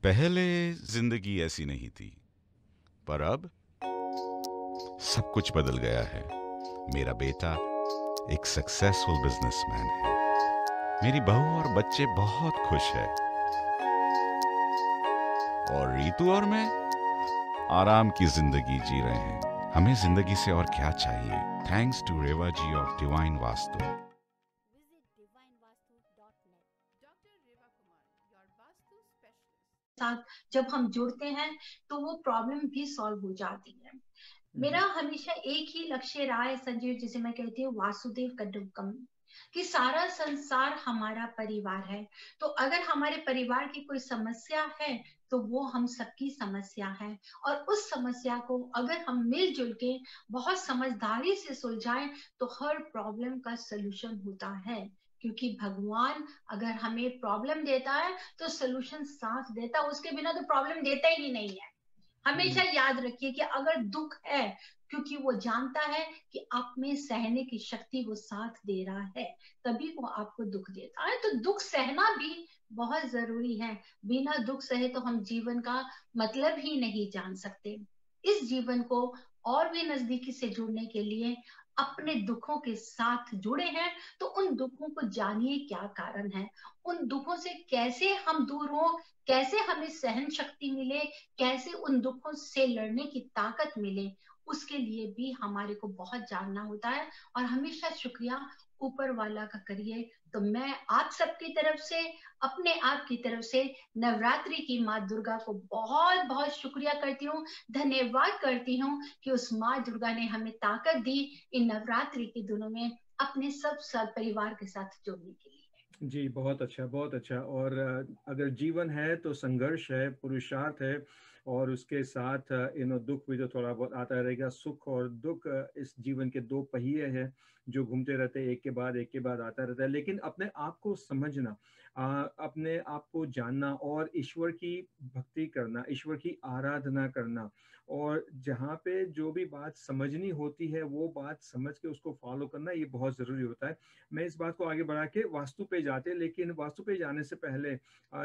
पहले जिंदगी ऐसी नहीं थी, पर अब सब कुछ बदल गया है। मेरा बेटा एक सक्सेसफुल बिजनेसमैन है। मेरी बहू और बच्चे बहुत खुश है। और रीतू और मैं आराम की जिंदगी जी रहे हैं। हमें जिंदगी से और क्या चाहिए? Thanks to Reva ji of Divine Vastu. साथ जब हम जुड़ते हैं तो वो प्रॉब्लम भी सॉल्व हो जाती है। मेरा हमेशा एक ही लक्ष्य रहा है संजीव, जिसे मैं कहती हूँ वासुदेव कुटुंबकम, कि सारा संसार हमारा परिवार है। तो अगर हमारे परिवार की कोई समस्या है तो वो हम सबकी समस्या है, और उस समस्या को अगर हम मिलजुल के बहुत समझदारी से सुलझाएं तो हर प्रॉब्लम का सलूशन होता है। क्योंकि भगवान अगर हमें प्रॉब्लम देता है तो सलूशन साथ देता है, उसके बिना तो प्रॉब्लम देता ही नहीं है। हमेशा याद रखिए कि अगर दुख है, क्योंकि वो जानता है कि आप में सहने की शक्ति वो साथ दे रहा है, तभी वो आपको दुख देता है। तो दुख सहना भी बहुत जरूरी है। बिना दुख सहे तो हम जीवन का मतलब ही नहीं जान सकते। इस जीवन को और भी नजदीकी से जुड़ने के लिए अपने दुखों के साथ जुड़े हैं, तो उन दुखों को जानिए क्या कारण है, उन दुखों से कैसे हम दूर हो, कैसे हमें सहन शक्ति मिले, कैसे उन दुखों से लड़ने की ताकत मिले, उसके लिए भी हमारे को बहुत जानना होता है। और हमेशा शुक्रिया ऊपर वाला का करिए। तो मैं आप सबकी तरफ से, अपने आप की तरफ से नवरात्रि की माँ दुर्गा को बहुत बहुत शुक्रिया करती हूँ, धन्यवाद करती हूँ कि उस माँ दुर्गा ने हमें ताकत दी इन नवरात्रि के दिनों में अपने सब परिवार के साथ जुड़ने के लिए। जी, बहुत अच्छा, बहुत अच्छा। और अगर जीवन है तो संघर्ष है, पुरुषार्थ है, और उसके साथ दुख भी तो थोड़ा बहुत आता रहेगा। सुख और दुख इस जीवन के दो पहिए हैं जो घूमते रहते हैं, एक के बाद एक के बाद आता रहता है। लेकिन अपने आप को समझना, अपने आप को जानना और ईश्वर की भक्ति करना, ईश्वर की आराधना करना, और जहाँ पे जो भी बात समझनी होती है वो बात समझ के उसको फॉलो करना, ये बहुत ज़रूरी होता है। मैं इस बात को आगे बढ़ा के वास्तु पे जाते, लेकिन वास्तु पे जाने से पहले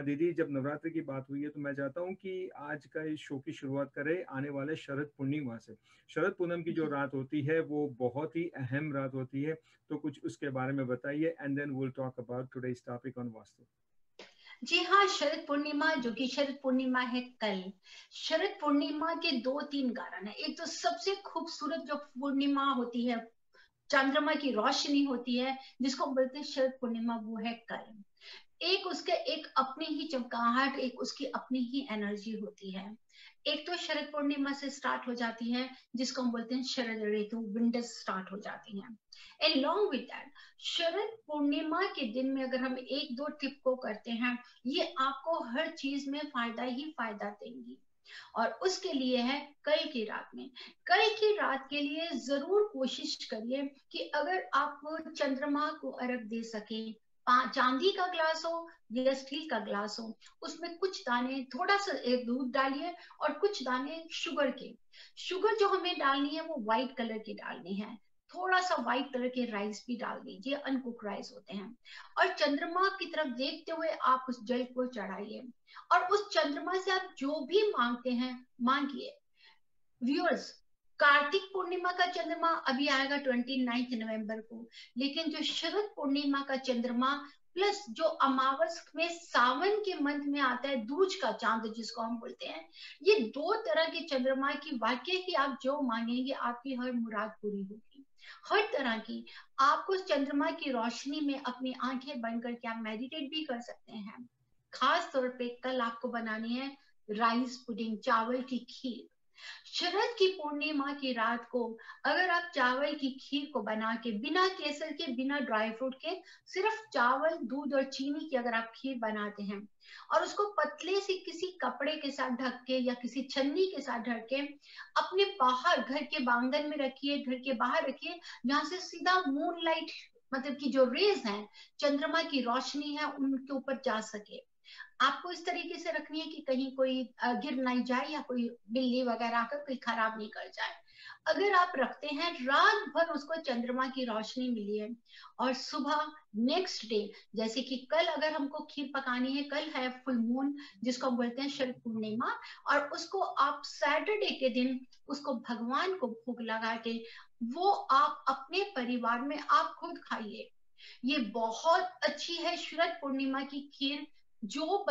दीदी, जब नवरात्रि की बात हुई है तो मैं चाहता हूँ कि आज का इस शो की शुरुआत करें आने वाले शरद पूर्णिमा से। शरद पूनम की जो जी रात होती है वो बहुत ही अहम रात होती है, तो कुछ उसके बारे में बताइए, and then will talk about today's topic on Vastu. जी हाँ, शरद पूर्णिमा, जो कि शरद पूर्णिमा है कल। शरद पूर्णिमा के दो तीन कारण है। एक तो सबसे खूबसूरत जो पूर्णिमा होती है, चंद्रमा की रोशनी होती है, जिसको बोलते हैं शरद पूर्णिमा, वो है कल। एक उसके एक अपनी ही चमगाहट, एक उसकी अपनी ही एनर्जी होती है। एक तो शरद पूर्णिमा से स्टार्ट हो जाती है, जिसको हम बोलते हैं शरद ऋतु, विंटर स्टार्ट हो जाती है। And long with that, Sharad Purnima के दिन में अगर हम एक दो टिप को करते हैं, ये आपको हर चीज में फायदा ही फायदा देंगी। और उसके लिए है कल की रात में, कल की रात के लिए जरूर कोशिश करिए कि अगर आप चंद्रमा को अर्घ दे सके, चांदी का ग्लास हो या स्टील का ग्लास हो, उसमें कुछ दाने, थोड़ा सा एक दूध डालिए और कुछ दाने शुगर के। शुगर जो हमें डालनी है वो व्हाइट कलर की डालनी है। थोड़ा सा व्हाइट कलर के राइस भी डाल दीजिए, अनकुक राइस होते हैं। और चंद्रमा की तरफ देखते हुए आप उस जल को चढ़ाइए, और उस चंद्रमा से आप जो भी मांगते हैं मांगिए। व्यूअर्स, कार्तिक पूर्णिमा का चंद्रमा अभी आएगा 29 नवंबर को, लेकिन जो शरद पूर्णिमा का चंद्रमा प्लस जो अमावस में सावन के मंथ में आता है, दूज का चांद जिसको हम बोलते हैं, ये दो तरह के चंद्रमा की वाकई की आप जो मांगेंगे आपकी हर मुराद पूरी होगी, हर तरह की। आपको चंद्रमा की रोशनी में अपनी आंखें बंद करके आप मेडिटेट भी कर सकते हैं। खास तौर पे कल आपको बनानी है राइस पुडिंग, चावल की खीर। शरद की पूर्णिमा की रात को अगर आप चावल की खीर को बना के, बिना केसर के, बिना ड्राई फ्रूट के, सिर्फ चावल, दूध और चीनी की अगर आप खीर बनाते हैं, और उसको पतले से किसी कपड़े के साथ ढक के या किसी छन्नी के साथ ढक के अपने बाहर घर के बांगन में रखिए, घर के बाहर रखिए, जहां से सीधा मून लाइट, मतलब की जो रेज है, चंद्रमा की रोशनी है, उनके ऊपर जा सके। आपको इस तरीके से रखनी है कि कहीं कोई गिर नहीं जाए या कोई बिल्ली वगैरह आकर कोई खराब नहीं कर जाए। अगर आप रखते हैं, रात भर उसको चंद्रमा की रोशनी मिली है, और सुबह नेक्स्ट डे, जैसे कि कल अगर हमको खीर पकानी है, कल है फुल मून जिसको हम बोलते हैं शरद पूर्णिमा, और उसको आप सैटरडे के दिन उसको भगवान को भोग लगा के वो आप अपने परिवार में आप खुद खाइए। ये बहुत अच्छी है शरद पूर्णिमा की खीर। जो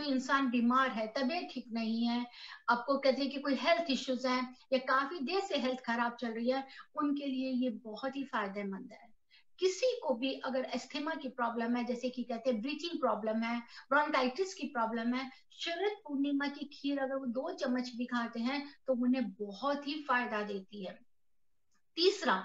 इंसान बीमार है, तबीयत ठीक नहीं है, आपको कहते हैं कि कोई हेल्थ इश्यूज है या काफी देर से हेल्थ खराब चल रही है, उनके लिए ये बहुत ही फायदेमंद है। किसी को भी अगर एस्थमा की प्रॉब्लम है, जैसे कि कहते हैं ब्रीथिंग प्रॉब्लम है, ब्रोंकाइटिस की प्रॉब्लम है, शरद पूर्णिमा की खीर अगर वो 2 चम्मच भी खाते हैं तो उन्हें बहुत ही फायदा देती है। तीसरा,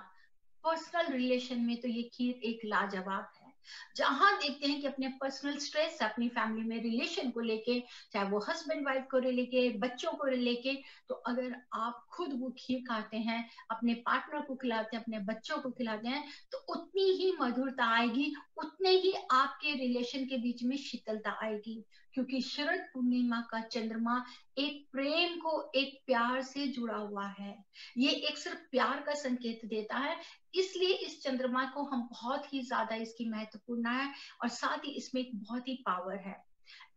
पर्सनल रिलेशन में तो ये खीर एक लाजवाब है। जहां देखते हैं कि अपने पर्सनल स्ट्रेस, अपनी फैमिली में रिलेशन को लेके, चाहे वो हस्बैंड वाइफ को लेके, बच्चों को लेके, तो अगर आप खुद वो खीर खाते हैं, अपने पार्टनर को खिलाते हैं, अपने बच्चों को खिलाते हैं, तो उतनी ही मधुरता आएगी, उतने ही आपके रिलेशन के बीच में शीतलता आएगी। क्योंकि शरद पूर्णिमा का चंद्रमा एक प्रेम को, एक प्यार से जुड़ा हुआ है। ये एक सिर्फ प्यार का संकेत देता है, इसलिए इस चंद्रमा को हम बहुत ही ज्यादा इसकी महत्वपूर्ण है, और साथ ही इसमें एक बहुत ही पावर है।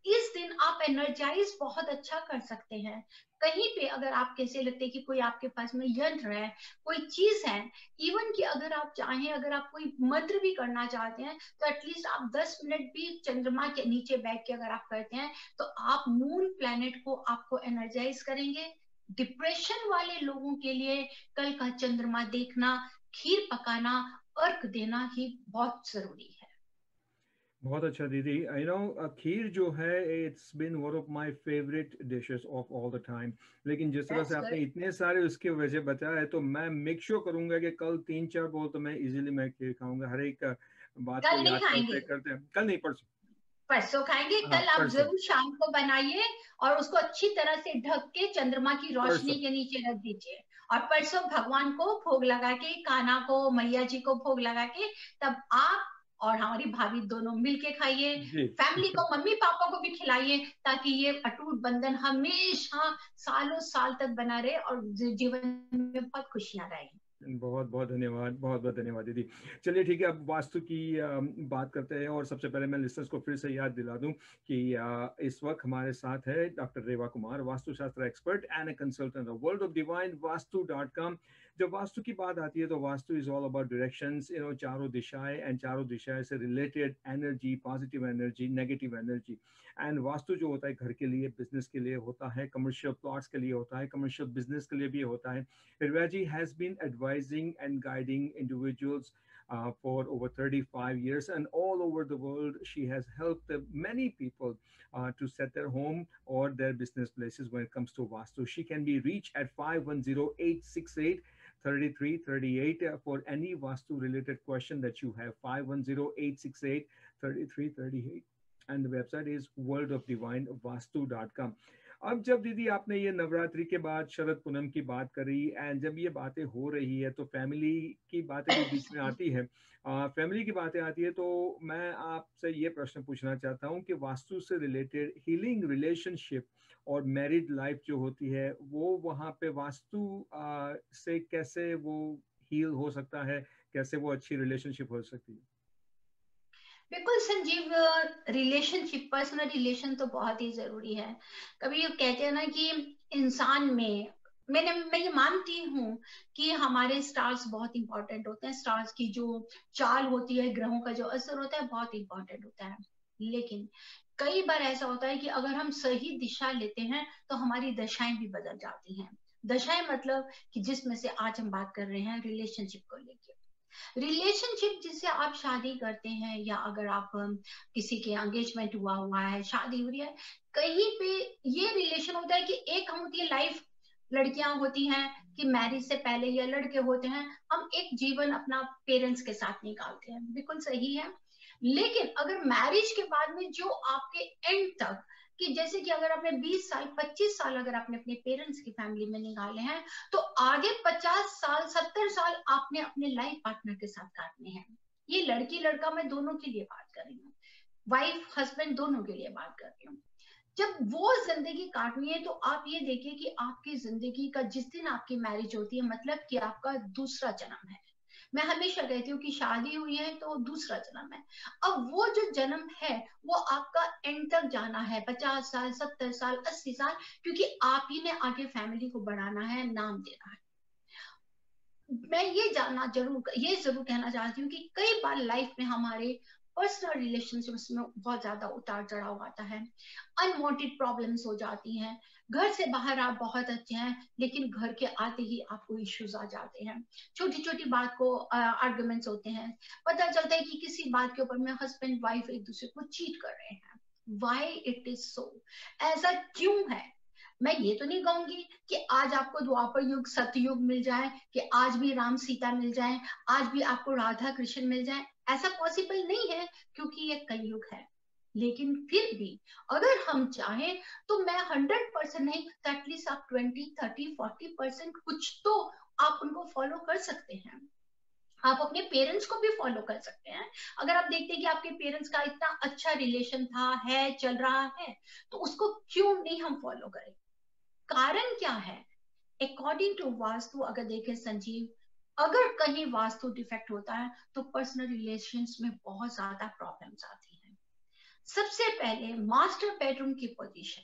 इस दिन आप एनर्जाइज बहुत अच्छा कर सकते हैं। कहीं पे अगर आप कैसे लगते हैं कि कोई आपके पास में यंत्र है, कोई चीज है, इवन कि अगर आप चाहें, अगर आप कोई मंत्र भी करना चाहते हैं, तो एटलीस्ट आप 10 मिनट भी चंद्रमा के नीचे बैठ के अगर आप करते हैं, तो आप मून प्लैनेट को आपको एनर्जाइज करेंगे। डिप्रेशन वाले लोगों के लिए कल का चंद्रमा देखना, खीर पकाना, अर्घ देना ही बहुत जरूरी है। बहुत अच्छा दीदी। खीर जो है, it's been one of my favourite dishes of all the time. लेकिन जिस तरह से दैट्स आपने गुड। इतने सारे उसके वजह बताया है, तो मैं मेक श्योर करूंगा कि कल 3-4 बोल तो मैं इजीली मैं खीर खाऊंगा। हर एक बात को कल नहीं याद खाएंगे, करते करते, कल नहीं परसों। परसों खाएंगे। हाँ, कल आप परसों। जरूर शाम को बनाइए और उसको अच्छी तरह से ढक के चंद्रमा की रोशनी परसों। के नीचे रख दीजिए, और परसों भगवान को भोग लगा के, कान्हा को, मैया जी को भोग लगा के, तब आप और हमारी भाभी दोनों मिलके खाइए। जी। फैमिली को, मम्मी पापा को भी खिलाइए, ताकि ये अटूट बंधन हमेशा सालों साल तक बना रहे और जीवन में बहुत खुशियां रहें। बहुत बहुत धन्यवाद, बहुत बहुत धन्यवाद दीदी। चलिए ठीक है, अब वास्तु की बात करते हैं। और सबसे पहले मैं लिस्टर्स को फिर से याद दिला दूं कि इस वक्त हमारे साथ है doctor Reva Kumar, vastushastra expert and a consultant of world of divine वास्तु.com। जब वास्तु की बात आती है तो vastu is all about directions, चारों दिशाएं, एंड चारों दिशाएं से related energy, positive energy, negative energy. And vastu जो होता है घर के लिए, बिजनेस के लिए होता है, कमर्शियल प्लॉट्स के लिए होता है, कमर्शियल बिजनेस के लिए भी होता है। Hirvaji has been advising and guiding individuals for over 35 years, and all over the world she has helped many people to set their home or their business places when it comes to Vastu. She can be reached at 510-868-3338 for any Vastu related question that you have. 510-868-3338, and the website is worldofdivinevastu.com. अब जब दीदी आपने ये नवरात्रि के बाद शरद पूनम की बात करी, एंड जब ये बातें हो रही है तो फैमिली की बातें भी बीच में आती है। फैमिली की बातें आती है तो मैं आपसे ये प्रश्न पूछना चाहता हूँ कि वास्तु से रिलेटेड हीलिंग रिलेशनशिप और मैरिड लाइफ जो होती है, वो वहाँ पे वास्तु से कैसे वो हील हो सकता है, कैसे वो अच्छी रिलेशनशिप हो सकती है? बिल्कुल संजीव, रिलेशनशिप, पर्सनल रिलेशन तो बहुत ही जरूरी है। कभी ये कहते हैं ना कि इंसान में, मैं ये मानती हूँ कि हमारे स्टार्स बहुत इंपॉर्टेंट होते हैं। स्टार्स की जो चाल होती है, ग्रहों का जो असर होता है, बहुत इंपॉर्टेंट होता है। लेकिन कई बार ऐसा होता है कि अगर हम सही दिशा लेते हैं तो हमारी दशाएं भी बदल जाती हैं। दशाएं मतलब कि जिसमें से आज हम बात कर रहे हैं रिलेशनशिप को लेकर। रिलेशनशिप जिससे आप शादी करते हैं, या अगर आप किसी के एंगेजमेंट हुआ है, शादी हो रही है, कहीं पे ये रिलेशन होता है कि एक हम होती है लाइफ, लड़कियां होती हैं कि मैरिज से पहले, या लड़के होते हैं हम एक जीवन अपना पेरेंट्स के साथ निकालते हैं, बिल्कुल सही है। लेकिन अगर मैरिज के बाद में जो आपके एंड तक, कि जैसे कि अगर आपने 20 साल 25 साल अगर आपने अपने पेरेंट्स की फैमिली में निकाले हैं, तो आगे 50 साल 70 साल आपने अपने लाइफ पार्टनर के साथ काटने हैं। ये लड़की लड़का मैं दोनों के लिए बात कर रही हूँ, वाइफ हस्बैंड दोनों के लिए बात कर रही हूँ। जब वो जिंदगी काटनी है तो आप ये देखिए कि आपकी जिंदगी का जिस दिन आपकी मैरिज होती है मतलब कि आपका दूसरा जन्म है। मैं हमेशा कहती हूँ कि शादी हुई है तो दूसरा जन्म है। अब वो जो जन्म है वो आपका एंड तक जाना है, 50 साल, 70 साल, 80 साल, क्योंकि आप ही ने आगे फैमिली को बढ़ाना है, नाम देना है। मैं ये जरूर कहना चाहती हूँ कि कई बार लाइफ में हमारे पर्सनल रिलेशनशिप्स में बहुत ज्यादा उतार चढ़ाव आता है, अनवांटेड प्रॉब्लम्स हो जाती हैं। घर से बाहर आप बहुत अच्छे हैं लेकिन घर के आते ही आपको इश्यूज आ जाते हैं, छोटी छोटी बात को आर्गुमेंट्स होते हैं। पता चलता है कि किसी बात के ऊपर में हस्बैंड वाइफ एक दूसरे को चीट कर रहे हैं। Why it is so? ऐसा क्यों है? मैं ये तो नहीं कहूंगी कि आज आपको द्वापर युग सतयुग मिल जाए, कि आज भी राम सीता मिल जाए, आज भी आपको राधा कृष्ण मिल जाए, ऐसा पॉसिबल नहीं है क्योंकि ये कलयुग है। लेकिन फिर भी अगर हम चाहें तो मैं 100% नहीं, एटलीस्ट आप 20, 30, 40% कुछ तो आप उनको फॉलो कर सकते हैं। आप अपने पेरेंट्स को भी फॉलो कर सकते हैं। अगर आप देखते हैं कि आपके पेरेंट्स का इतना अच्छा रिलेशन था, है, चल रहा है, तो उसको क्यों नहीं हम फॉलो करें? कारण क्या है? अकॉर्डिंग टू वास्तु अगर देखें संजीव, अगर कहीं वास्तु डिफेक्ट होता है तो पर्सनल रिलेशंस में बहुत ज्यादा प्रॉब्लम्स आती हैं। सबसे पहले मास्टर बेडरूम की पोजीशन।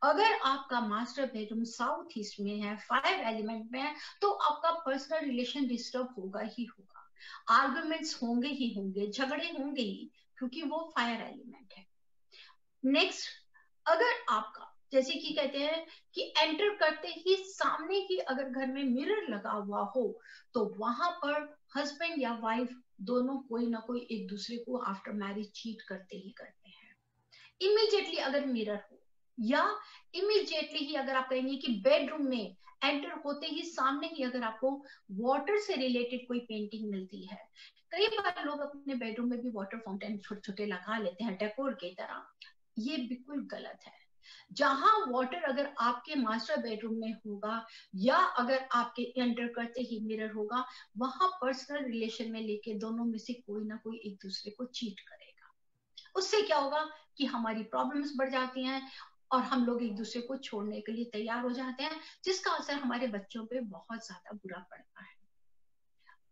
अगर आपका मास्टर बेडरूम साउथ ईस्ट में है, फायर एलिमेंट में है, तो आपका पर्सनल रिलेशन डिस्टर्ब होगा ही होगा, आर्गुमेंट्स होंगे ही होंगे, झगड़े होंगे ही, क्योंकि वो फायर एलिमेंट है। नेक्स्ट, अगर आपका जैसे कि कहते हैं कि एंटर करते ही सामने ही अगर घर में मिरर लगा हुआ हो तो वहां पर हस्बैंड या वाइफ दोनों कोई ना कोई एक दूसरे को आफ्टर मैरिज चीट करते ही करते हैं। इमीडिएटली अगर मिरर हो, या इमीडिएटली ही अगर आप कहेंगे कि बेडरूम में एंटर होते ही सामने ही अगर आपको वाटर से रिलेटेड कोई पेंटिंग मिलती है, कई बार लोग अपने बेडरूम में भी वाटर फाउंटेन छोटे छोटे लगा लेते हैं डेकोर की तरह, ये बिल्कुल गलत है। जहां वाटर अगर आपके मास्टर बेडरूम में होगा या अगर आपके एंटर करते ही मिरर होगा, वहां पर्सनल रिलेशन में लेके दोनों में से कोई ना कोई एक दूसरे को चीट करेगा। उससे क्या होगा कि हमारी प्रॉब्लम्स बढ़ जाती हैं और हम लोग एक दूसरे को छोड़ने के लिए तैयार हो जाते हैं, जिसका असर हमारे बच्चों पे बहुत ज्यादा बुरा पड़ता है।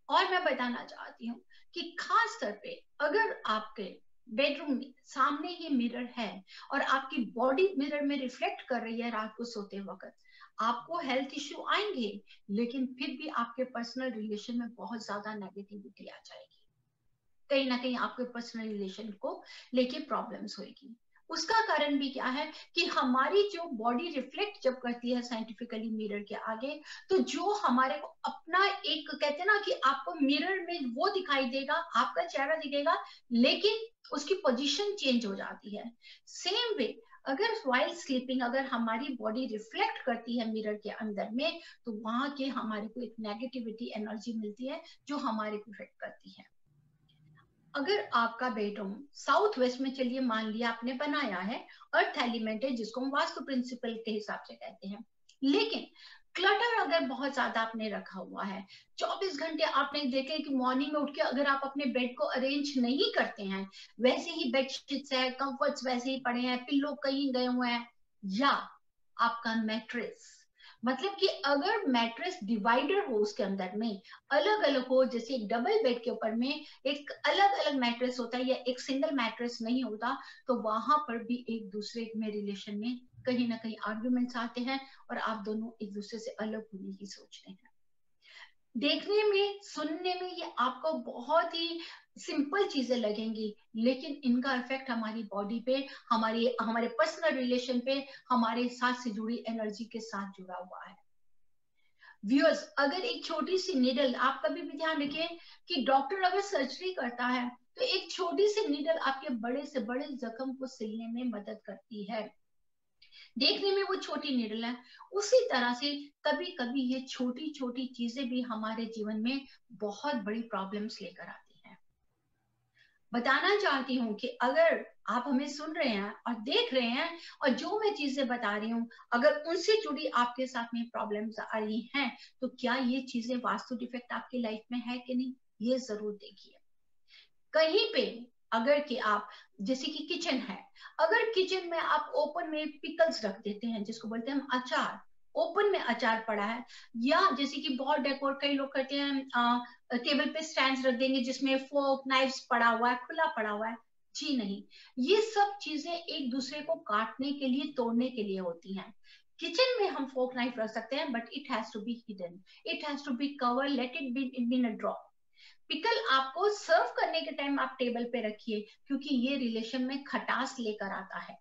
और मैं बताना चाहती हूँ कि खास तौर पे अगर आपके बेडरूम में सामने ही मिरर है और आपकी बॉडी मिरर में रिफ्लेक्ट कर रही है रात को सोते वक्त, आपको हेल्थ इश्यू आएंगे, लेकिन फिर भी आपके पर्सनल रिलेशन में बहुत ज्यादा नेगेटिविटी आ जाएगी, कहीं ना कहीं आपके पर्सनल रिलेशन को लेके प्रॉब्लम्स होगी। उसका कारण भी क्या है कि हमारी जो बॉडी रिफ्लेक्ट जब करती है साइंटिफिकली मिरर के आगे, तो जो हमारे को अपना एक कहते हैं ना कि आपको मिरर में वो दिखाई देगा, आपका चेहरा दिखेगा, लेकिन उसकी पोजीशन चेंज हो जाती है। सेम वे अगर वाइल स्लीपिंग अगर हमारी बॉडी रिफ्लेक्ट करती है मिरर के अंदर में, तो वहां के हमारे को एक नेगेटिविटी एनर्जी मिलती है जो हमारे को इफेक्ट करती है। अगर आपका बेडरूम साउथ वेस्ट में, चलिए मान लिया आपने बनाया है, अर्थ एलिमेंट है जिसको हम वास्तु प्रिंसिपल के हिसाब से कहते हैं, लेकिन क्लटर अगर बहुत ज्यादा आपने रखा हुआ है, 24 घंटे आपने देखे कि मॉर्निंग में उठ के अगर आप अपने बेड को अरेंज नहीं करते हैं, वैसे ही बेडशीट्स है, कंफर्ट्स वैसे ही पड़े हैं, पिल्लो कहीं गए हुए हैं, या आपका मैट्रेस, मतलब कि अगर मैट्रेस डिवाइडर हो उसके अंदर में अलग अलग हो, जैसे एक डबल बेड के ऊपर में एक अलग अलग मैट्रेस होता है या एक सिंगल मैट्रेस नहीं होता, तो वहां पर भी एक दूसरे में रिलेशन में कहीं ना कहीं आर्ग्यूमेंट्स आते हैं और आप दोनों एक दूसरे से अलग होने की सोचते हैं। देखने में, सुनने में ये आपको बहुत ही सिंपल चीजें लगेंगी, लेकिन इनका इफेक्ट हमारी बॉडी पे, हमारे पर्सनल रिलेशन पे, हमारे साथ से जुड़ी एनर्जी के साथ जुड़ा हुआ है। व्यूअर्स, अगर एक छोटी सी निडल, आप कभी भी ध्यान रखें कि डॉक्टर अगर सर्जरी करता है तो एक छोटी सी निडल आपके बड़े से बड़े जख्म को सिलने में मदद करती है। देखने में वो छोटी निडल है, उसी तरह से कभी कभी ये छोटी छोटी चीजें भी हमारे जीवन में बहुत बड़ी प्रॉब्लम्स लेकर आती हैं। बताना चाहती हूँ कि अगर आप हमें सुन रहे हैं और देख रहे हैं और जो मैं चीजें बता रही हूँ अगर उनसे जुड़ी आपके साथ में प्रॉब्लम्स आ रही हैं, तो क्या ये चीजें वास्तु डिफेक्ट आपकी लाइफ में है कि नहीं, ये जरूर देखिए। कहीं पे अगर कि आप जैसे कि किचन है, अगर किचन में आप ओपन में पिकल्स रख देते हैं, जिसको बोलते हैं हम अचार, ओपन में अचार पड़ा है, या जैसे कि बहुत डेकोर कई लोग करते हैं टेबल पे स्टैंड्स रख देंगे जिसमें फोर्क नाइफ्स पड़ा हुआ है, खुला पड़ा हुआ है। जी नहीं, ये सब चीजें एक दूसरे को काटने के लिए, तोड़ने के लिए होती हैं। किचन में हम फोर्क नाइफ रख सकते हैं, but it has to be hidden, it has to be cover, let it be in a drawer. Pickle आपको सर्व करने के टाइम आप टेबल पे रखिए, क्योंकि ये रिलेशन में खटास लेकर आता है।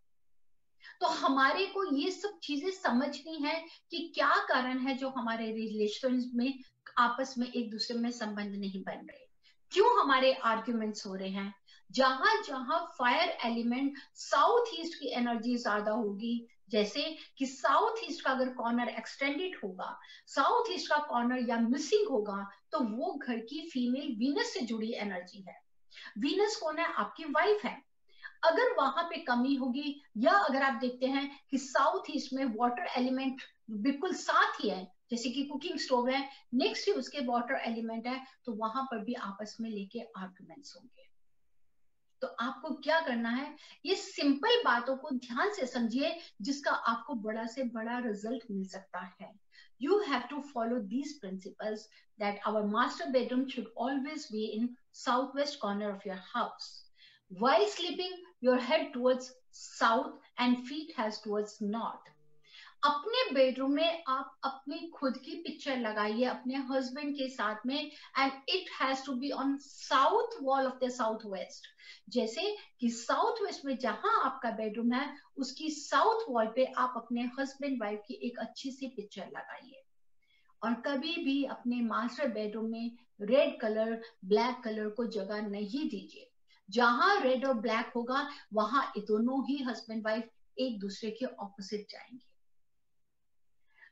तो हमारे को ये सब चीजें समझनी है कि क्या कारण है जो हमारे रिलेशन में आपस में एक दूसरे में संबंध नहीं बन रहे, क्यों हमारे आर्ग्यूमेंट्स हो रहे हैं। जहां जहां फायर एलिमेंट साउथ ईस्ट की एनर्जी ज्यादा होगी, जैसे कि साउथ ईस्ट का अगर कॉर्नर एक्सटेंडेड होगा, साउथ ईस्ट का कॉर्नर या मिसिंग होगा, तो वो घर की फीमेल वीनस से जुड़ी एनर्जी है। वीनस कौन है? आपकी वाइफ है। अगर वहां पे कमी होगी, या अगर आप देखते हैं कि साउथ ईस्ट में वाटर एलिमेंट बिल्कुल साथ ही है, जैसे कि कुकिंग स्टोव है, नेक्स्ट ही उसके वाटर एलिमेंट है, तो वहां पर भी आपस में लेके आर्गुमेंट्स होंगे। तो आपको क्या करना है, ये सिंपल बातों को ध्यान से समझिए, जिसका आपको बड़ा से बड़ा रिजल्ट मिल सकता है। You have to follow these principles, that our master bedroom should always be in southwest corner of your house. While sleeping, your head towards south and feet has towards north. अपने bedroom में आप अपनी खुद की picture लगाइए अपने husband के साथ में, and it has to be on south wall of the south west. जैसे कि साउथ वेस्ट में जहां आपका बेडरूम है, उसकी साउथ वॉल पे आप अपने हस्बैंड वाइफ की एक अच्छी सी पिक्चर लगाइए। और कभी भी अपने मास्टर बेडरूम में रेड कलर, ब्लैक कलर को जगह नहीं दीजिए। जहां रेड और ब्लैक होगा, वहां दोनों ही हस्बैंड वाइफ एक दूसरे के ऑपोजिट जाएंगे।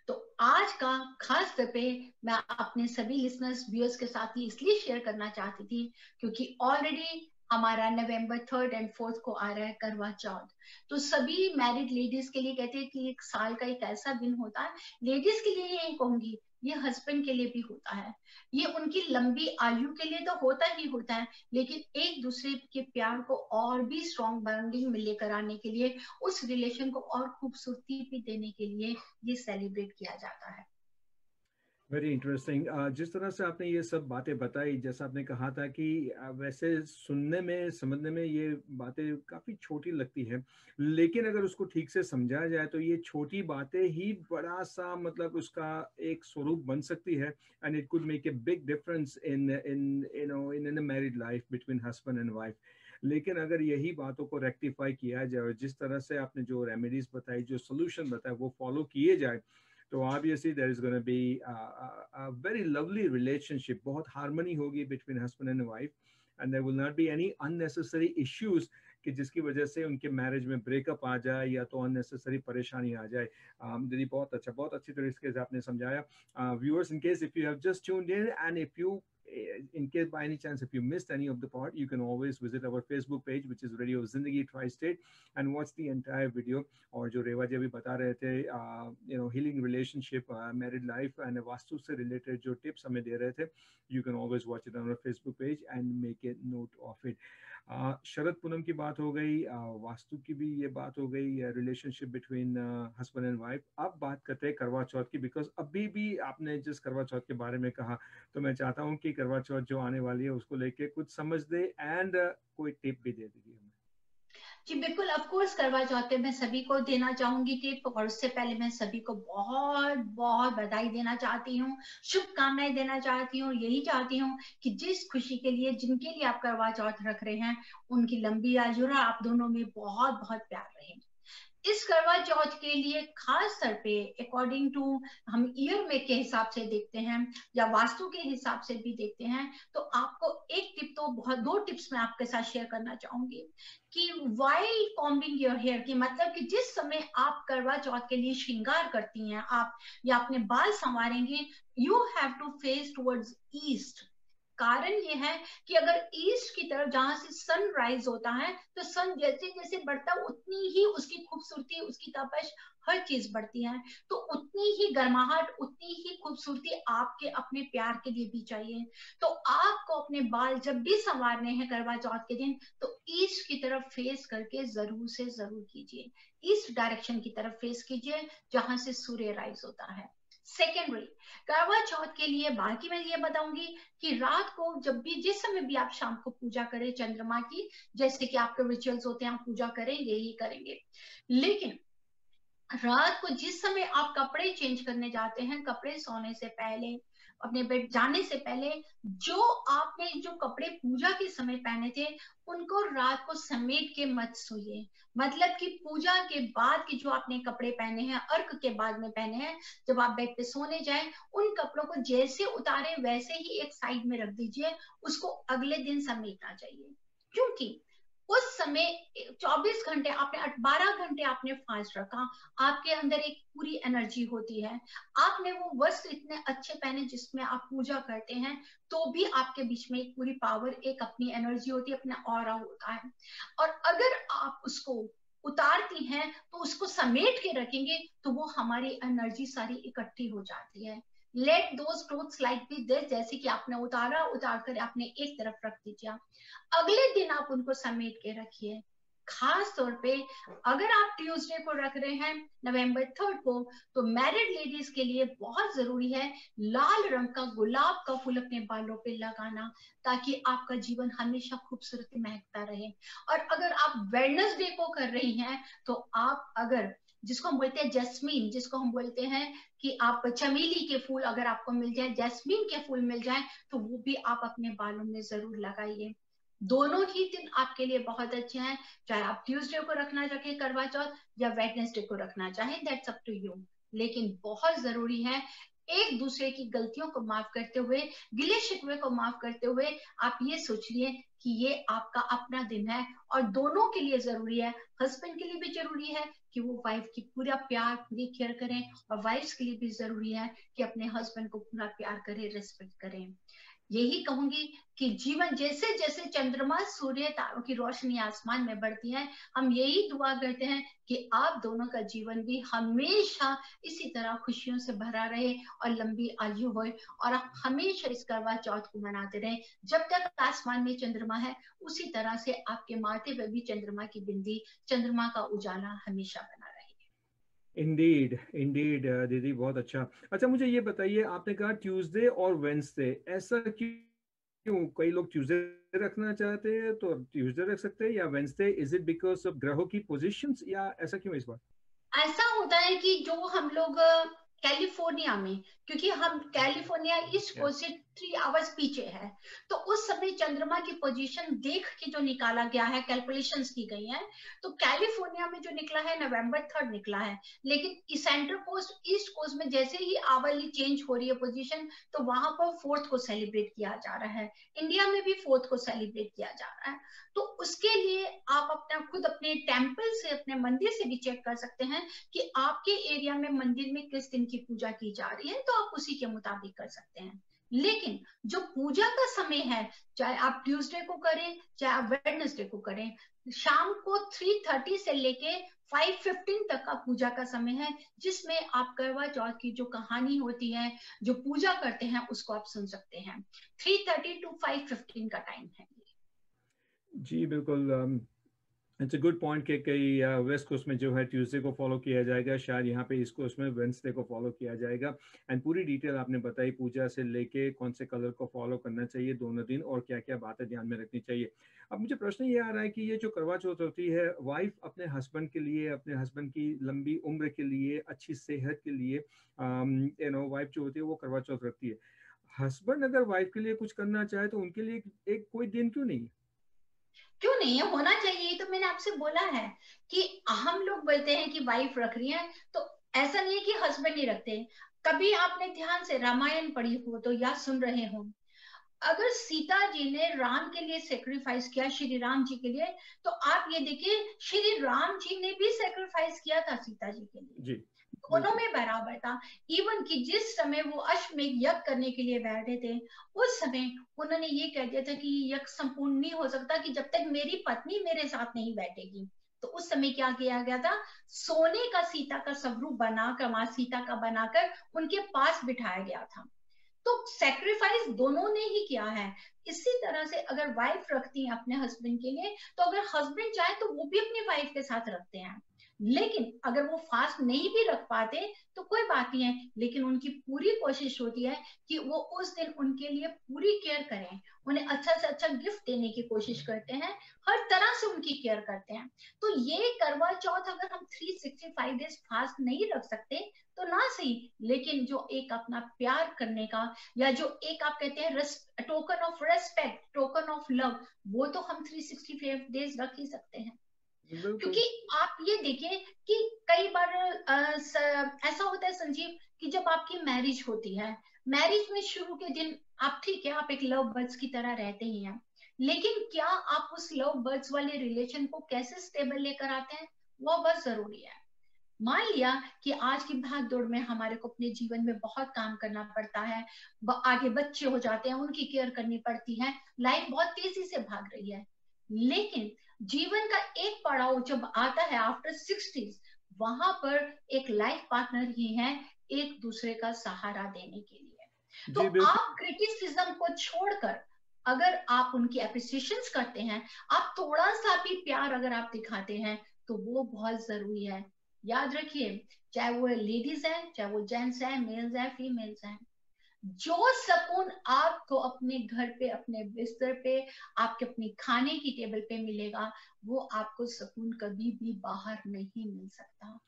तो आज का खास तौर पे मैं अपने सभी लिसनर्स व्यूअर्स के साथ ही इसलिए शेयर करना चाहती थी, क्योंकि ऑलरेडी हमारा नवंबर 3 और 4 को आ रहा है करवा चौथ। तो सभी मैरिड लेडीज के लिए कहते हैं कि एक साल का एक ऐसा दिन होता है, लेडीज के लिए यही कहूंगी, ये हस्बैंड के लिए भी होता है। ये उनकी लंबी आयु के लिए तो होता ही होता है, लेकिन एक दूसरे के प्यार को और भी स्ट्रॉन्ग बॉन्डिंग में लेकर आने के लिए, उस रिलेशन को और खूबसूरती भी देने के लिए ये सेलिब्रेट किया जाता है। Very interesting. जिस तरह से आपने ये सब बातें बताई, जैसा आपने कहा था कि वैसे सुनने में समझने में ये बातें काफ़ी छोटी लगती है, लेकिन अगर उसको ठीक से समझा जाए तो ये छोटी बातें ही बड़ा सा मतलब उसका एक स्वरूप बन सकती है, and it could make a big difference in in you know in a married life between husband and wife. लेकिन अगर यही बातों को रेक्टिफाई किया जाए और जिस तरह से आपने जो रेमेडीज बताई, जो सोल्यूशन बताया, वो फॉलो किए जाए, तो obviously there is going to be a very lovely relationship, बहुत harmony होगी between husband and wife, and there will not be any unnecessary issues कि जिसकी वजह से उनके मैरिज में ब्रेकअप आ जाए या तो अननेसेसरी परेशानी आ जाए। दीदी बहुत अच्छा, बहुत अच्छी तरीके से आपने समझाया। Viewers, in case if you have just tuned in and if you in case by any chance if you missed any of the part, you can always visit our Facebook page, which is Radio Zindagi Tri-State, and watch the entire video. और जो रेवा जी अभी बता रहे थे, healing relationship, married life and vastu से related जो tips हमें दे रहे थे, you can always watch it on our Facebook page and make a note of it. शरद पूनम की बात हो गई, वास्तु की भी ये बात हो गई, relationship between husband and wife. अब बात करते हैं करवा चौथ की, बिकॉज अभी भी आपने जिस करवा चौथ के बारे में कहा, तो मैं चाहता हूँ कि करवा चौथ जो आने वाली है उसको लेके कुछ समझ दे एंड कोई टिप भी दे दीजिए हमें। जी बिल्कुल, ऑफ कोर्स करवा चौथ पे मैं सभी को देना चाहूंगी टिप, और उससे पहले मैं सभी को बहुत बहुत बधाई देना चाहती हूँ, शुभकामनाएं देना चाहती हूँ। यही चाहती हूँ कि जिस खुशी के लिए, जिनके लिए आप करवा चौथ रख रहे हैं, उनकी लंबी आयु और आप दोनों में बहुत बहुत प्यार रहे। इस करवा चौथ के लिए खास तौर पे अकॉर्डिंग टू हम ईयर में के हिसाब से देखते हैं या वास्तु के हिसाब से भी देखते हैं, तो आपको एक टिप तो बहुत, दो टिप्स मैं आपके साथ शेयर करना चाहूंगी कि वाइल कॉम्बिंग योर हेयर, की मतलब कि जिस समय आप करवा चौथ के लिए श्रृंगार करती हैं आप या अपने बाल संवारेंगे, you have to face towards east. कारण ये है कि अगर ईस्ट की तरफ जहां से सनराइज होता है, तो सन जैसे जैसे बढ़ता है उतनी ही उसकी खूबसूरती, उसकी तपश, हर चीज बढ़ती है। तो उतनी ही गर्माहट, उतनी ही खूबसूरती आपके अपने प्यार के लिए भी चाहिए। तो आपको अपने बाल जब भी संवारने हैं करवा चौथ के दिन, तो ईस्ट की तरफ फेस करके जरूर से जरूर कीजिए। ईस्ट डायरेक्शन की तरफ फेस कीजिए जहां से सूर्य राइज होता है। सेकेंडरी, करवा चौथ के लिए बाकी मैं ये बताऊंगी कि रात को जब भी, जिस समय भी आप शाम को पूजा करें चंद्रमा की, जैसे कि आपके रिचुअल्स होते हैं, आप पूजा करेंगे ही करेंगे, लेकिन रात को जिस समय आप कपड़े चेंज करने जाते हैं, कपड़े सोने से पहले, अपने बेड जाने से पहले, जो आपने जो कपड़े पूजा के समय पहने थे, उनको रात को समेट के मत सोइए। मतलब कि पूजा के बाद के जो आपने कपड़े पहने हैं, अर्घ के बाद में पहने हैं, जब आप बेड पे सोने जाएं, उन कपड़ों को जैसे उतारे वैसे ही एक साइड में रख दीजिए, उसको अगले दिन समेटना चाहिए। क्योंकि उस समय 24 घंटे आपने 12 घंटे आपने फास्ट रखा, आपके अंदर एक पूरी एनर्जी होती है, आपने वो वस्त्र इतने अच्छे पहने जिसमें आप पूजा करते हैं, तो भी आपके बीच में एक पूरी पावर, एक अपनी एनर्जी होती है, अपना ऑरा होता है। और अगर आप उसको उतारती हैं तो उसको समेट के रखेंगे तो वो हमारी एनर्जी सारी इकट्ठी हो जाती है। Let those clothes like be this, जैसे कि आपने उतारा, उतार कर आपने एक तरफ रख दीजिए, अगले दिन आप उनको समेट के रखिए। खास तौर पे अगर आप ट्यूसडे को रख रहे हैं नवंबर 3 को, तो मैरिड लेडीज के लिए बहुत जरूरी है लाल रंग का गुलाब का फूल अपने बालों पे लगाना, ताकि आपका जीवन हमेशा खूबसूरत महकता रहे। और अगर आप वेडनेसडे को कर रही हैं, तो आप अगर, जिसको हम बोलते हैं जैस्मीन, जिसको हम बोलते हैं कि आप चमेली के फूल अगर आपको मिल जाए, जैस्मीन के फूल मिल जाए, तो वो भी आप अपने बालों में जरूर लगाइए। दोनों ही दिन आपके लिए बहुत अच्छे हैं, चाहे आप ट्यूसडे को रखना चाहे करवा चौथ या वेडनेसडे को रखना चाहे, दैट्स अप टू यू। लेकिन बहुत जरूरी है एक दूसरे की गलतियों को माफ करते हुए, गिले शिकवे को माफ करते हुए, आप ये सोचिए कि ये आपका अपना दिन है, और दोनों के लिए जरूरी है, हस्बैंड के लिए भी जरूरी है कि वो वाइफ की पूरा प्यार, पूरी केयर करें, और वाइफ्स के लिए भी जरूरी है कि अपने हस्बैंड को पूरा प्यार करें, रिस्पेक्ट करें। यही कहूंगी कि जीवन जैसे जैसे चंद्रमा, सूर्य, तारों की रोशनी आसमान में बढ़ती है, हम यही दुआ करते हैं कि आप दोनों का जीवन भी हमेशा इसी तरह खुशियों से भरा रहे और लंबी आयु हो, और आप हमेशा इस करवा चौथ को मनाते रहें। जब तक आसमान में चंद्रमा है, उसी तरह से आपके माथे पर भी चंद्रमा की बिंदी, चंद्रमा का उजाला हमेशा बना रहे। इंडीड इंडीड दीदी, बहुत अच्छा। अच्छा, मुझे ये बताइए, आपने कहा ट्यूसडे और वेंसडे, ऐसा क्यों? कई लोग ट्यूसडे रखना चाहते हैं तो ट्यूसडे रख सकते हैं, या Wednesday? Is it because of ग्रहों की पोजीशंस, या ऐसा क्यों इस बार? ऐसा होता है कि जो हम लोग कैलिफोर्निया में, क्योंकि हम कैलिफोर्निया ईस्ट कोस्ट से 3 आवर्स पीछे है, तो उस समय चंद्रमा की पोजीशन देख के जो निकाला गया है, कैलकुलेशंस की गई है, तो कैलिफोर्निया में जो निकला है नवंबर 3 निकला है। लेकिन सेंट्रल कोस्ट, ईस्ट कोस्ट में जैसे ही आवरली चेंज हो रही है पोजीशन, तो वहां पर 4th को सेलिब्रेट किया जा रहा है। इंडिया में भी 4th को सेलिब्रेट किया जा रहा है। तो उसके लिए आप अपना खुद अपने टेम्पल से, अपने मंदिर से भी चेक कर सकते हैं कि आपके एरिया में मंदिर में किस दिन की पूजा की जा रही है, तो आप उसी के मुताबिक कर सकते हैं। लेकिन जो पूजा का समय है, चाहे आप ट्यूसडे को करें, चाहे आप वेडनेसडे को करें, शाम को 3:30 से लेके 5:15 तक का पूजा का समय है, जिसमें आप करवा चौथ की जो कहानी होती है, जो पूजा करते हैं, उसको आप सुन सकते हैं। 3:30 to 5:15 का टाइम है। जी बिल्कुल, इट्स अ गुड पॉइंट कि कई वेस्ट कोस्ट में जो है ट्यूसडे को फॉलो किया जाएगा, शायद यहाँ पे ईस्ट कोस्ट में वेंसडे को फॉलो किया जाएगा। एंड पूरी डिटेल आपने बताई, पूजा से लेके कौन से कलर को फॉलो करना चाहिए दोनों दिन, और क्या क्या बातें ध्यान में रखनी चाहिए। अब मुझे प्रश्न ये आ रहा है कि ये जो करवा चौथ होती है, वाइफ अपने हस्बैंड के लिए, अपने हस्बैंड की लंबी उम्र के लिए, अच्छी सेहत के लिए, वाइफ जो होती है वो करवा चौथ रखती है। हस्बैंड अगर वाइफ के लिए कुछ करना चाहे तो उनके लिए एक कोई दिन क्यों नहीं? क्यों नहीं है, होना चाहिए। तो मैंने आपसे बोला है कि हम लोग बोलते हैं कि वाइफ रख रही है, तो ऐसा नहीं है कि हस्बैंड नहीं रखते। कभी आपने ध्यान से रामायण पढ़ी हो तो, या सुन रहे हो, अगर सीता जी ने राम के लिए सेक्रीफाइस किया, श्री राम जी के लिए, तो आप ये देखिए श्री राम जी ने भी सेक्रीफाइस किया था सीता जी के लिए। जी, दोनों में बराबर था। इवन कि जिस समय वो अश्वमेध यज्ञ करने के लिए बैठे थे, उस समय उन्होंने ये कह दिया था कि यज्ञ संपूर्ण नहीं हो सकता कि जब तक मेरी पत्नी मेरे साथ नहीं बैठेगी। तो उस समय क्या किया गया था, सोने का सीता का स्वरूप बनाकर, मां सीता का बनाकर उनके पास बिठाया गया था। तो सेक्रीफाइस दोनों ने ही किया है। इसी तरह से अगर वाइफ रखती है अपने हस्बैंड के लिए, तो अगर हस्बैंड चाहे तो वो भी अपनी वाइफ के साथ रखते हैं। लेकिन अगर वो फास्ट नहीं भी रख पाते तो कोई बात नहीं है, लेकिन उनकी पूरी कोशिश होती है कि वो उस दिन उनके लिए पूरी केयर करें, उन्हें अच्छा से अच्छा गिफ्ट देने की कोशिश करते हैं, हर तरह से उनकी केयर करते हैं। तो ये करवा चौथ अगर हम 365 डेज फास्ट नहीं रख सकते तो ना सही, लेकिन जो एक अपना प्यार करने का, या जो एक आप कहते हैं token of respect, token of love, वो तो हम 365 डेज रख ही सकते हैं। क्योंकि आप ये देखिए कि कई बार ऐसा होता है संजीव कि जब आपकी मैरिज होती है, मैरिज में शुरू के दिन आप ठीक है, आप एक लव बर्ड्स की तरह रहते ही हैं, लेकिन क्या आप उस लव बर्ड्स वाले रिलेशन को कैसे स्टेबल लेकर आते हैं, वो बहुत जरूरी है। मान लिया कि आज की भाग दौड़ में हमारे को अपने जीवन में बहुत काम करना पड़ता है, आगे बच्चे हो जाते हैं, उनकी केयर करनी पड़ती है, लाइफ बहुत तेजी से भाग रही है, लेकिन जीवन का एक पड़ाव जब आता है आफ्टर 60s, वहां पर एक लाइफ पार्टनर ही है एक दूसरे का सहारा देने के लिए। तो आप क्रिटिसिज्म को छोड़कर अगर आप उनकी एप्रिसिएशंस करते हैं, आप थोड़ा सा भी प्यार अगर आप दिखाते हैं, तो वो बहुत जरूरी है। याद रखिए, चाहे वो लेडीज है, चाहे वो जेंट्स है, मेल्स है, फीमेल्स है, जो सुकून आपको अपने घर पे, अपने बिस्तर पे, आपके अपनी खाने की टेबल पे मिलेगा, वो आपको सुकून कभी भी बाहर नहीं मिल सकता।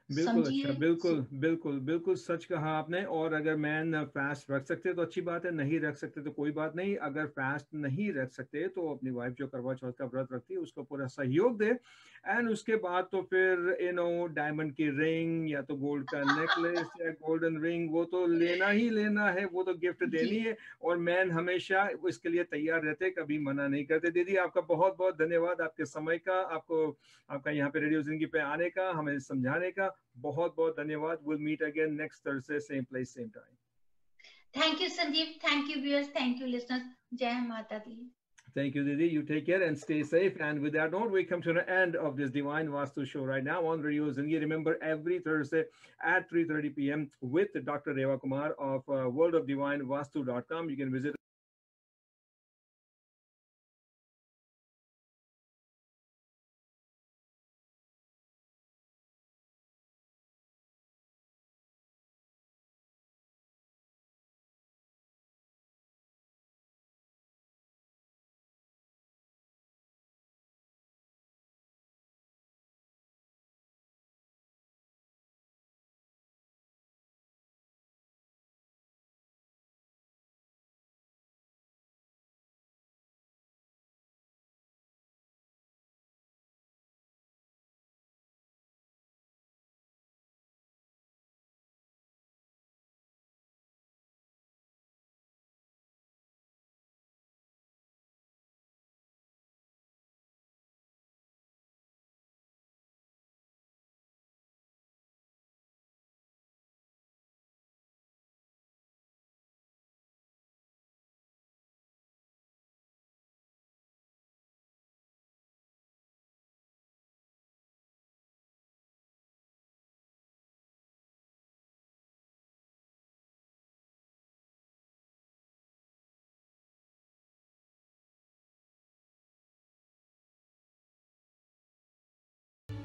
बिल्कुल अच्छा, बिल्कुल बिल्कुल बिल्कुल सच कहा आपने। और अगर मैन फास्ट रख सकते तो अच्छी बात है, नहीं रख सकते तो कोई बात नहीं। अगर फास्ट नहीं रख सकते तो अपनी वाइफ जो करवा चौथ का व्रत रखती है उसको पूरा सहयोग दे, एंड उसके बाद तो फिर डायमंड की रिंग या तो गोल्ड का नेकलेस या गोल्डन रिंग, वो तो लेना ही लेना है, वो तो गिफ्ट देनी है। और मैन हमेशा इसके लिए तैयार रहते, कभी मना नहीं करते। दीदी आपका बहुत बहुत धन्यवाद, आपके समय का, आपका यहाँ पे रेडियो जिंदगी पे आने का, हमें समझाने का बहुत बहुत धन्यवाद। We'll meet again next Thursday, same place, same time. Thank you, Sanjeev. Thank you, viewers. Thank you, listeners. Jai Mata Di. Thank you, Didi. You take care and stay safe. And with that note, we come to the end of this Divine Vastu show right now on Radio Zindagi. Remember, every Thursday at 3:30 p.m. with Dr. Reva Kumar of worldofdivinevastu.com. You can visit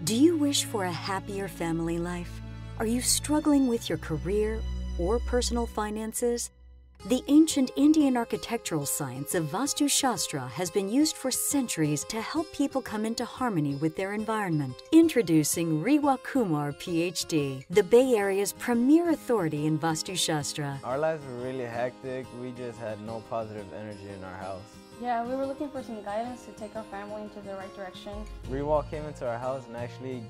Do you wish for a happier family life? Are you struggling with your career or personal finances? The ancient Indian architectural science of Vastu Shastra has been used for centuries to help people come into harmony with their environment. Introducing Rewa Kumar, PhD, the Bay Area's premier authority in Vastu Shastra. Our lives were really hectic. We just had no positive energy in our house. Yeah, we were looking for some guidance to take our family into the right direction. Rewalk came into our house and actually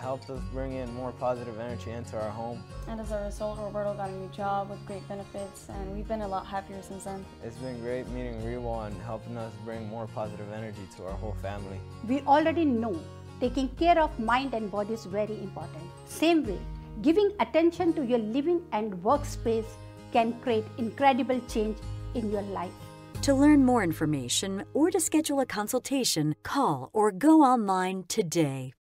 helped us bring in more positive energy into our home. And as a result, Roberto got a new job with great benefits, and we've been a lot happier since then. It's been great meeting Rewalk and helping us bring more positive energy to our whole family. We already know taking care of mind and body is very important. Same way, giving attention to your living and workspace can create incredible change in your life. To learn more information or to schedule a consultation, call or go online today.